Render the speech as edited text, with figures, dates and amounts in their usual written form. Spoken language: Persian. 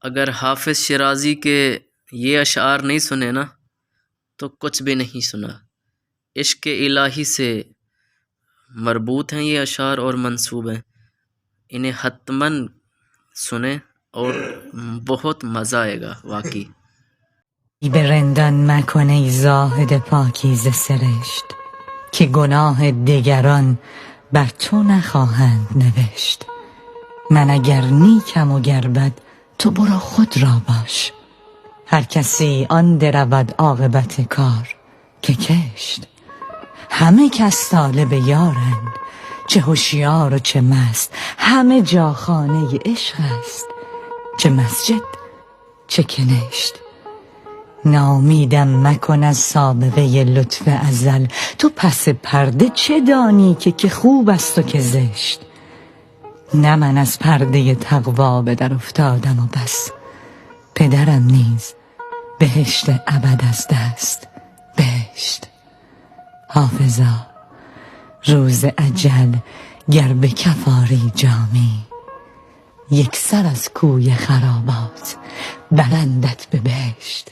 अगर हाफिज़ शिराज़ी के ये अशआर नहीं सुने ना तो कुछ भी नहीं सुना। इश्क़ इलाही से मरबूत हैं ये अशआर और मंसूब हैं। इन्हें हत्मन सुने और बहुत मज़ा आएगा वाकई। به رندان مکن ای زاهد پاکیزه سرشت که گناه دگران بر تو نخواهند نوشت. من اگر نیکم و گر بد تو برو خود را باش. هر کسی آن درود عاقبت کار که کشت. همه کس طالب یارند، چه هوشیار و چه مست. همه جا خانه عشق است، چه مسجد چه کنشت. ناامیدم مکن از سابقه لطف ازل. تو پس پرده چه دانی که خوب است و که زشت. نه من از پرده تقوا به در افتادم و بس، پدرم نیز بهشت ابد از دست بهشت. حافظا روز اجل گر به کف آری جامی، یک سر از کوی خرابات برندت به بهشت.